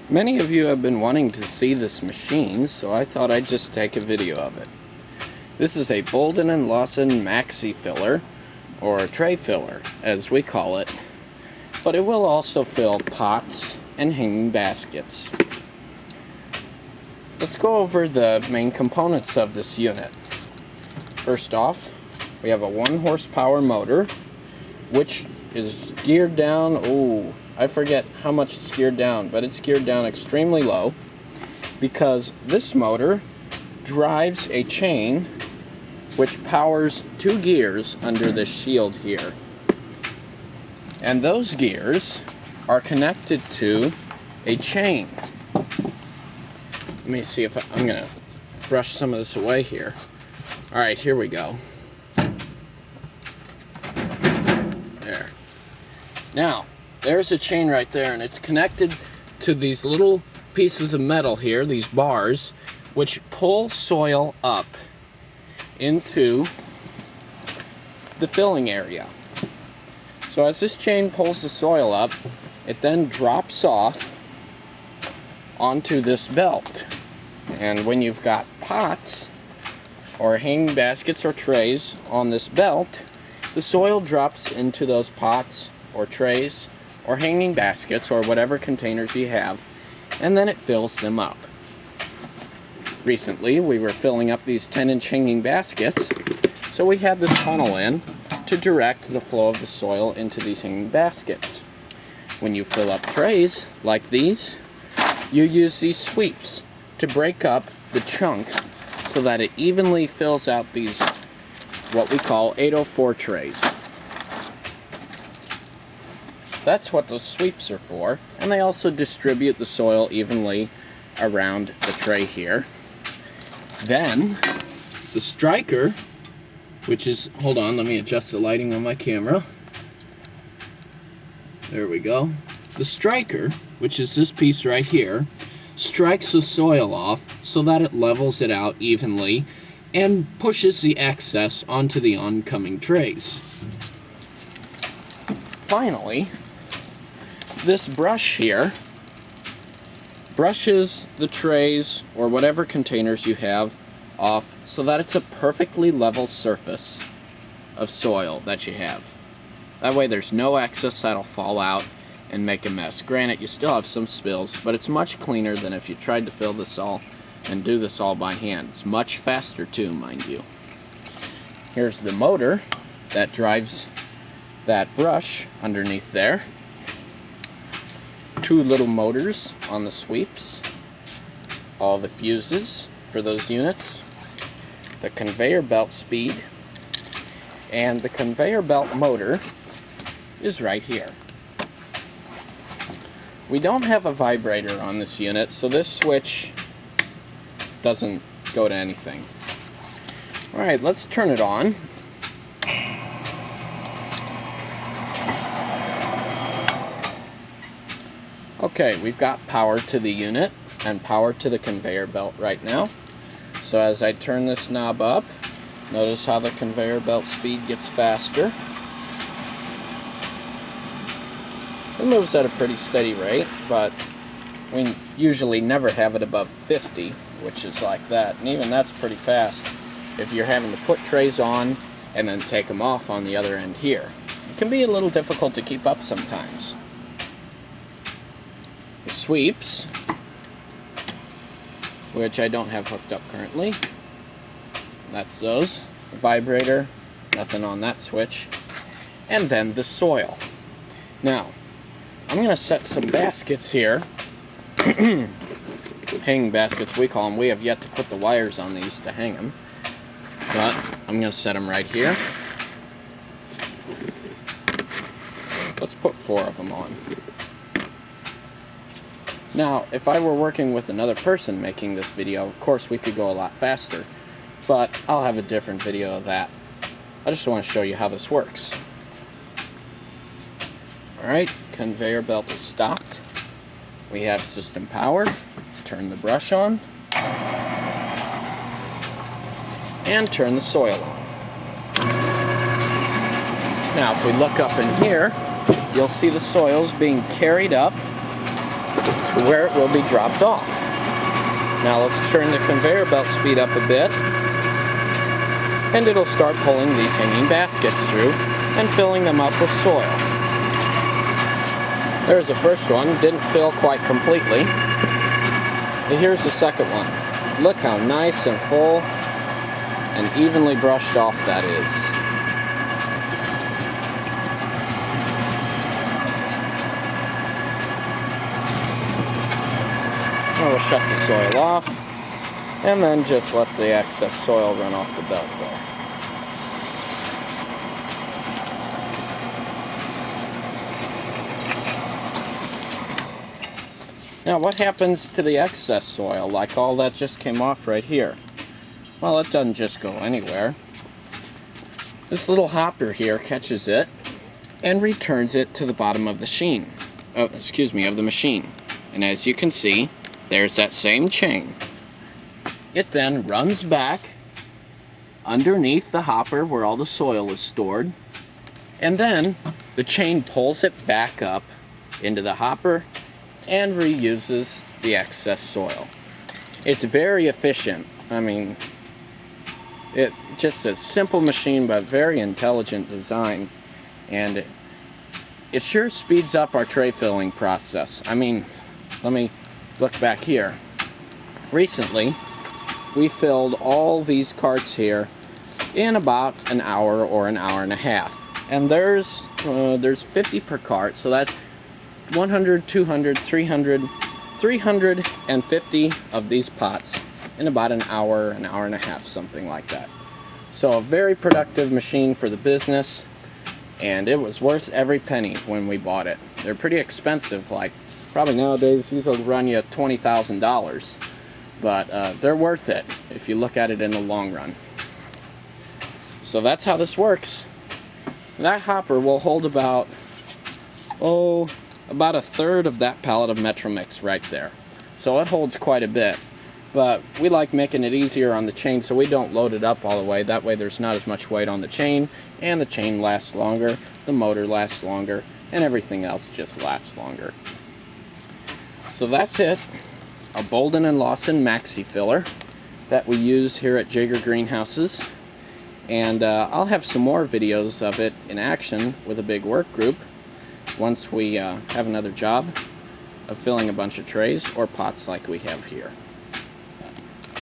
Many of you have been wanting to see this machine, so I thought I'd just take a video of it. This is a Bouldin and Lawson Maxi filler, or a tray filler, as we call it, but it will also fill pots and hanging baskets. Let's go over the main components of this unit. First off, we have a 1 horsepower motor, which is geared down, I forget how much it's geared down, but it's geared down extremely low because this motor drives a chain which powers 2 gears under this shield here. And those gears are connected to a chain. Let me see if I'm going to brush some of this away here. Alright, here we go. There. Now, there's a chain right there, and it's connected to these little pieces of metal here, these bars, which pull soil up into the filling area. So as this chain pulls the soil up, it then drops off onto this belt. And when you've got pots or hanging baskets or trays on this belt, the soil drops into those pots or trays or hanging baskets or whatever containers you have, and then it fills them up. Recently we were filling up these 10-inch hanging baskets, so we had this funnel in to direct the flow of the soil into these hanging baskets. When you fill up trays like these, you use these sweeps to break up the chunks so that it evenly fills out these what we call 804 trays. That's what those sweeps are for, and they also distribute the soil evenly around the tray here. Then, the striker, which is, hold on, let me adjust the lighting on my camera. There we go. The striker, which is this piece right here, strikes the soil off so that it levels it out evenly and pushes the excess onto the oncoming trays. Finally, this brush here brushes the trays or whatever containers you have off so that it's a perfectly level surface of soil that you have. That way there's no excess that'll fall out and make a mess. Granted, you still have some spills, but it's much cleaner than if you tried to fill this all and do this all by hand. It's much faster too, mind you. Here's the motor that drives that brush underneath there. 2 little motors on the sweeps, all the fuses for those units, the conveyor belt speed, and the conveyor belt motor is right here. We don't have a vibrator on this unit, so this switch doesn't go to anything. Alright, let's turn it on. Okay, we've got power to the unit and power to the conveyor belt right now. So as I turn this knob up, notice how the conveyor belt speed gets faster. It moves at a pretty steady rate, but we usually never have it above 50, which is like that. And even that's pretty fast if you're having to put trays on and then take them off on the other end here. So it can be a little difficult to keep up sometimes. The sweeps, which I don't have hooked up currently, that's those. The vibrator, nothing on that switch. And then the soil. Now, I'm going to set some baskets here. Hanging baskets, we call them. We have yet to put the wires on these to hang them. But I'm going to set them right here. Let's put 4 of them on. Now, if I were working with another person making this video, of course we could go a lot faster. But I'll have a different video of that. I just want to show you how this works. Alright, conveyor belt is stopped. We have system power. Turn the brush on. And turn the soil on. Now if we look up in here, you'll see the soils being carried up to where it will be dropped off. Now let's turn the conveyor belt speed up a bit, and it'll start pulling these hanging baskets through and filling them up with soil. There's the first one, didn't fill quite completely. And here's the second one. Look how nice and full and evenly brushed off that is. Now we'll shut the soil off, and then just let the excess soil run off the belt there. Now what happens to the excess soil, like all that just came off right here? Well, it doesn't just go anywhere. This little hopper here catches it and returns it to the bottom of the machine. Of the machine. And as you can see, there's that same chain. It then runs back underneath the hopper where all the soil is stored, and then the chain pulls it back up into the hopper and reuses the excess soil. It's very efficient. I mean, it's just a simple machine but very intelligent design, and it sure speeds up our tray filling process. I mean, let me look back here. Recently, we filled all these carts here in about an hour or an hour and a half. And there's 50 per cart, so that's 100, 200, 300, 350 of these pots in about an hour and a half, something like that. So a very productive machine for the business, and it was worth every penny when we bought it. They're pretty expensive, like probably nowadays these will run you $20,000, but they're worth it if you look at it in the long run. So that's how this works. That hopper will hold about a third of that pallet of Metro Mix right there. So it holds quite a bit, but we like making it easier on the chain, so we don't load it up all the way. That way there's not as much weight on the chain, and the chain lasts longer, the motor lasts longer, and everything else just lasts longer. So that's it, a Bouldin and Lawson Maxi filler that we use here at Jaeger Greenhouses. And I'll have some more videos of it in action with a big work group once we have another job of filling a bunch of trays or pots like we have here.